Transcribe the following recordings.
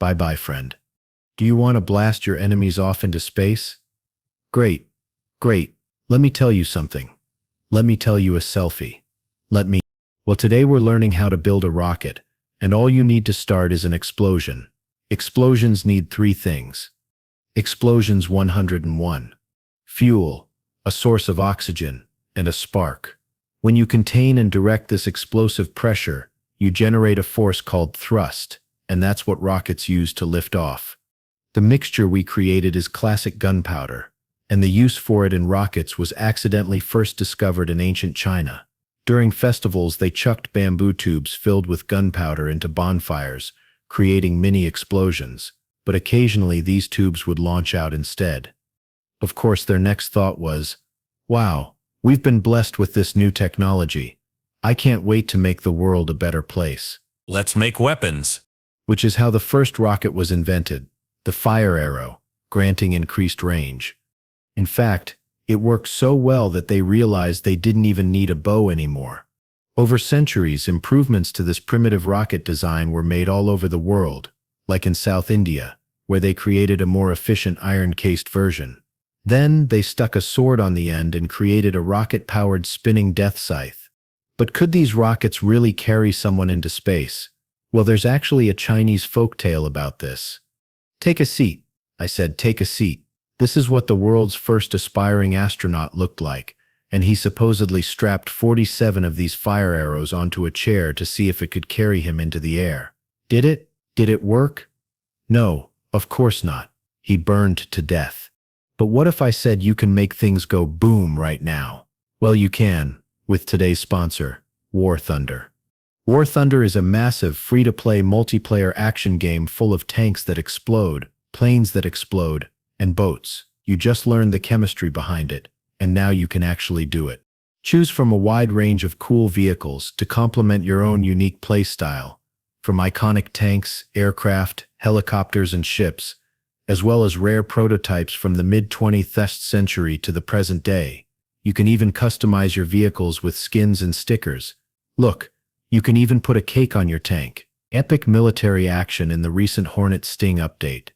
Bye-bye, friend. Do you want to blast your enemies off into space? Great, great. Let me tell you something. Let me tell you a selfie. Well, today we're learning how to build a rocket, and all you need to start is an explosion. Explosions need three things. Explosions 101. Fuel, a source of oxygen, and a spark. When you contain and direct this explosive pressure, you generate a force called thrust, and that's what rockets use to lift off. The mixture we created is classic gunpowder, and the use for it in rockets was accidentally first discovered in ancient China. During festivals, they chucked bamboo tubes filled with gunpowder into bonfires, creating mini explosions, but occasionally these tubes would launch out instead. Of course, their next thought was, wow, we've been blessed with this new technology. I can't wait to make the world a better place. Let's make weapons. Which is how the first rocket was invented, the fire arrow, granting increased range. In fact, it worked so well that they realized they didn't even need a bow anymore. Over centuries, improvements to this primitive rocket design were made all over the world, like in South India, where they created a more efficient iron-cased version. Then they stuck a sword on the end and created a rocket-powered spinning death scythe. But could these rockets really carry someone into space? Well, there's actually a Chinese folktale about this. Take a seat, I said, take a seat. This is what the world's first aspiring astronaut looked like, and he supposedly strapped 47 of these fire arrows onto a chair to see if it could carry him into the air. Did it? Did it work? No, of course not. He burned to death. But what if I said you can make things go boom right now? Well, you can, with today's sponsor, War Thunder. War Thunder is a massive, free-to-play multiplayer action game full of tanks that explode, planes that explode, and boats. You just learned the chemistry behind it, and now you can actually do it. Choose from a wide range of cool vehicles to complement your own unique playstyle, from iconic tanks, aircraft, helicopters, and ships, as well as rare prototypes from the mid-20th century to the present day. You can even customize your vehicles with skins and stickers. Look, you can even put a cake on your tank. Epic military action in the recent Hornet Sting update.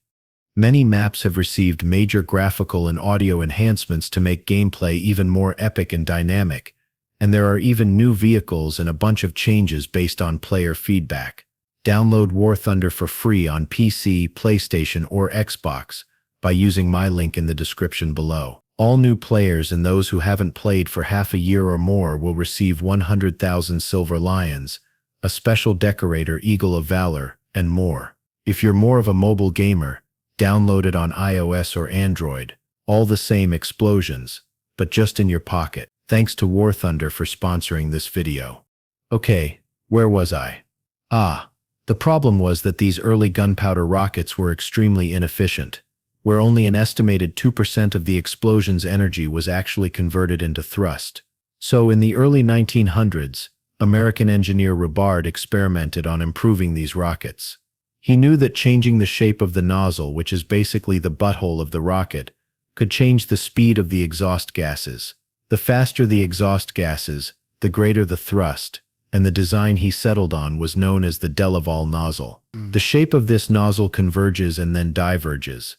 Many maps have received major graphical and audio enhancements to make gameplay even more epic and dynamic, and there are even new vehicles and a bunch of changes based on player feedback. Download War Thunder for free on PC, PlayStation, or Xbox by using my link in the description below. All new players and those who haven't played for half a year or more will receive 100,000 Silver Lions, a special decorator Eagle of Valor, and more. If you're more of a mobile gamer, download it on iOS or Android. All the same explosions, but just in your pocket. Thanks to War Thunder for sponsoring this video. Okay, where was I? The problem was that these early gunpowder rockets were extremely inefficient, where only an estimated 2% of the explosion's energy was actually converted into thrust. So in the early 1900s, American engineer Ribard experimented on improving these rockets. He knew that changing the shape of the nozzle, which is basically the butthole of the rocket, could change the speed of the exhaust gases. The faster the exhaust gases, the greater the thrust, and the design he settled on was known as the Delaval nozzle. The shape of this nozzle converges and then diverges.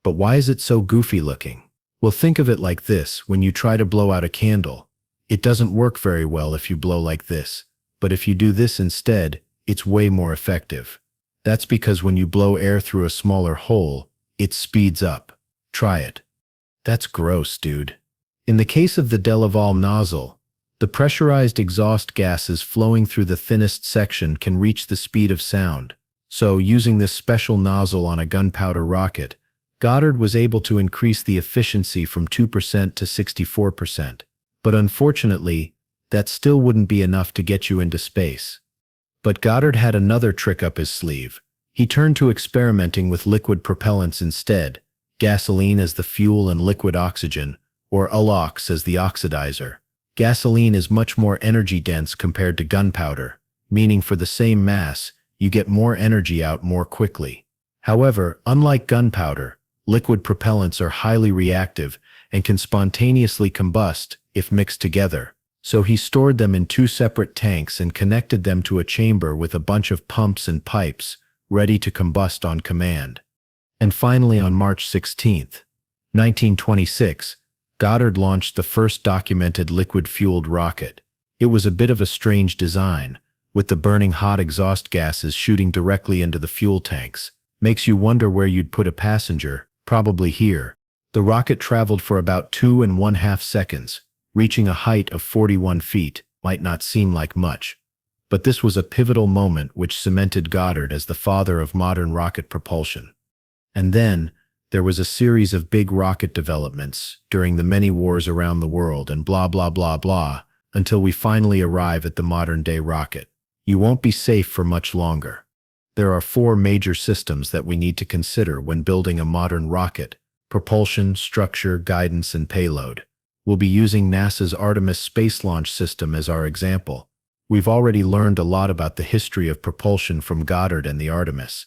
But why is it so goofy looking? Well, think of it like this. When you try to blow out a candle, it doesn't work very well if you blow like this. But if you do this instead, it's way more effective. That's because when you blow air through a smaller hole, it speeds up. Try it. That's gross, dude. In the case of the Delaval nozzle, the pressurized exhaust gases flowing through the thinnest section can reach the speed of sound. So, using this special nozzle on a gunpowder rocket, Goddard was able to increase the efficiency from 2% to 64%. But unfortunately, that still wouldn't be enough to get you into space. But Goddard had another trick up his sleeve. He turned to experimenting with liquid propellants instead, gasoline as the fuel and liquid oxygen, or ULOX as the oxidizer. Gasoline is much more energy-dense compared to gunpowder, meaning for the same mass, you get more energy out more quickly. However, unlike gunpowder, liquid propellants are highly reactive and can spontaneously combust if mixed together. So he stored them in two separate tanks and connected them to a chamber with a bunch of pumps and pipes, ready to combust on command. And finally, on March 16, 1926, Goddard launched the first documented liquid-fueled rocket. It was a bit of a strange design, with the burning hot exhaust gases shooting directly into the fuel tanks. Makes you wonder where you'd put a passenger, probably here. The rocket traveled for about 2.5 seconds, reaching a height of 41 feet. Might not seem like much, but this was a pivotal moment which cemented Goddard as the father of modern rocket propulsion. And then, there was a series of big rocket developments during the many wars around the world and blah blah blah blah, until we finally arrive at the modern-day rocket. You won't be safe for much longer. There are 4 major systems that we need to consider when building a modern rocket: propulsion, structure, guidance, and payload. We'll be using NASA's Artemis space launch system as our example. We've already learned a lot about the history of propulsion from Goddard and the Artemis.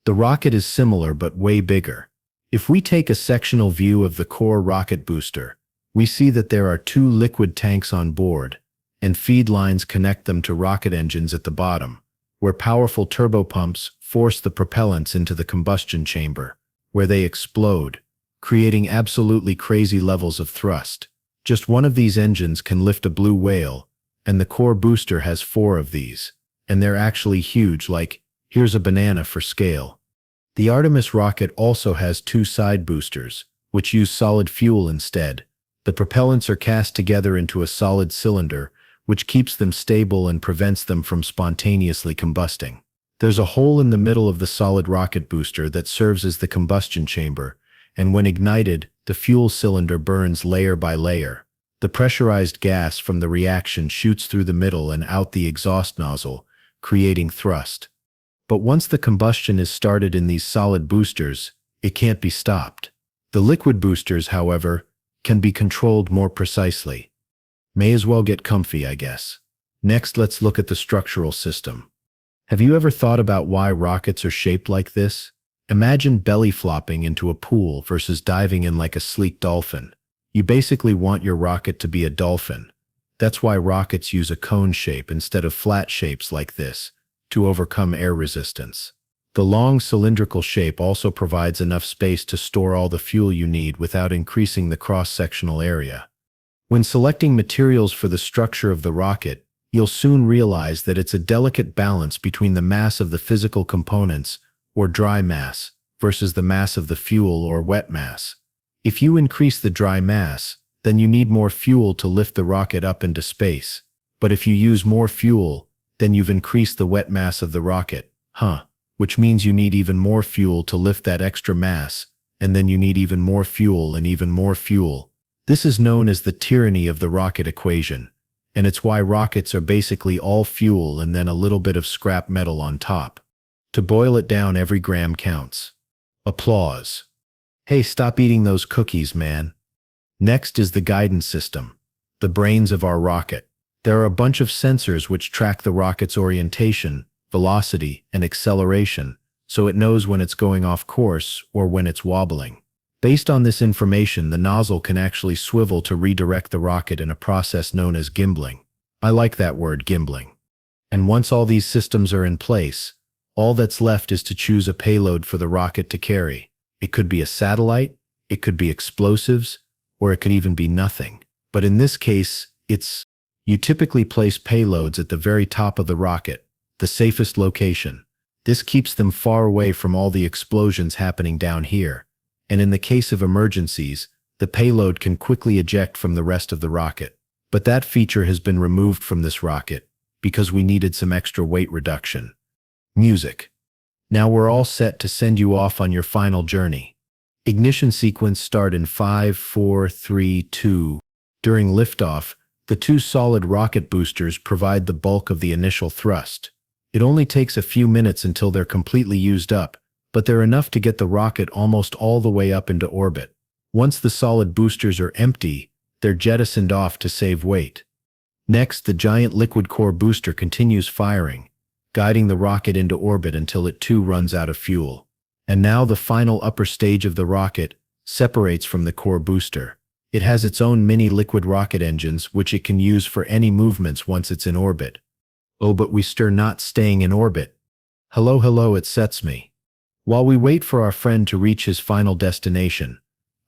The rocket is similar but way bigger. If we take a sectional view of the core rocket booster, we see that there are 2 liquid tanks on board, and feed lines connect them to rocket engines at the bottom, where powerful turbopumps force the propellants into the combustion chamber, where they explode, creating absolutely crazy levels of thrust. Just one of these engines can lift a blue whale, and the core booster has 4 of these, and they're actually huge, like, here's a banana for scale. The Artemis rocket also has 2 side boosters, which use solid fuel instead. The propellants are cast together into a solid cylinder, which keeps them stable and prevents them from spontaneously combusting. There's a hole in the middle of the solid rocket booster that serves as the combustion chamber, and when ignited, the fuel cylinder burns layer by layer. The pressurized gas from the reaction shoots through the middle and out the exhaust nozzle, creating thrust. But once the combustion is started in these solid boosters, it can't be stopped. The liquid boosters, however, can be controlled more precisely. May as well get comfy, I guess. Next, let's look at the structural system. Have you ever thought about why rockets are shaped like this? Imagine belly flopping into a pool versus diving in like a sleek dolphin. You basically want your rocket to be a dolphin. That's why rockets use a cone shape instead of flat shapes like this, to overcome air resistance. The long cylindrical shape also provides enough space to store all the fuel you need without increasing the cross-sectional area. When selecting materials for the structure of the rocket, you'll soon realize that it's a delicate balance between the mass of the physical components, or dry mass, versus the mass of the fuel, or wet mass. If you increase the dry mass, then you need more fuel to lift the rocket up into space. But if you use more fuel, then you've increased the wet mass of the rocket, which means you need even more fuel to lift that extra mass, and then you need even more fuel and even more fuel. This is known as the tyranny of the rocket equation, and it's why rockets are basically all fuel and then a little bit of scrap metal on top. To boil it down, every gram counts. Applause. Hey, stop eating those cookies, man. Next is the guidance system, the brains of our rocket. There are a bunch of sensors which track the rocket's orientation, velocity, and acceleration, so it knows when it's going off course or when it's wobbling. Based on this information, the nozzle can actually swivel to redirect the rocket in a process known as gimbling. I like that word, gimbling. And once all these systems are in place, all that's left is to choose a payload for the rocket to carry. It could be a satellite, it could be explosives, or it could even be nothing. But in this case, you typically place payloads at the very top of the rocket, the safest location. This keeps them far away from all the explosions happening down here. And in the case of emergencies, the payload can quickly eject from the rest of the rocket. But that feature has been removed from this rocket because we needed some extra weight reduction. Music. Now we're all set to send you off on your final journey. Ignition sequence start in 5, 4, 3, 2. During liftoff, the 2 solid rocket boosters provide the bulk of the initial thrust. It only takes a few minutes until they're completely used up, but they're enough to get the rocket almost all the way up into orbit. Once the solid boosters are empty, they're jettisoned off to save weight. Next, the giant liquid core booster continues firing, guiding the rocket into orbit until it too runs out of fuel. And now the final upper stage of the rocket separates from the core booster. It has its own mini liquid rocket engines which it can use for any movements once it's in orbit. Oh, but we're not staying in orbit. Hello, it sets me. While we wait for our friend to reach his final destination,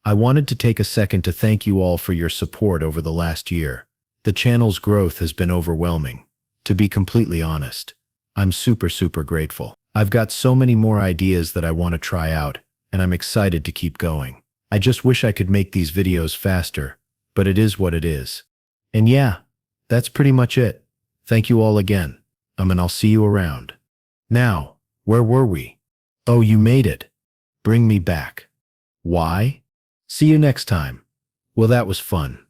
I wanted to take a second to thank you all for your support over the last year. The channel's growth has been overwhelming. To be completely honest, I'm super grateful. I've got so many more ideas that I want to try out, and I'm excited to keep going. I just wish I could make these videos faster, but it is what it is. And yeah, that's pretty much it. Thank you all again. And I'll see you around. Now, where were we? Oh, you made it. Bring me back. Why? See you next time. Well, that was fun.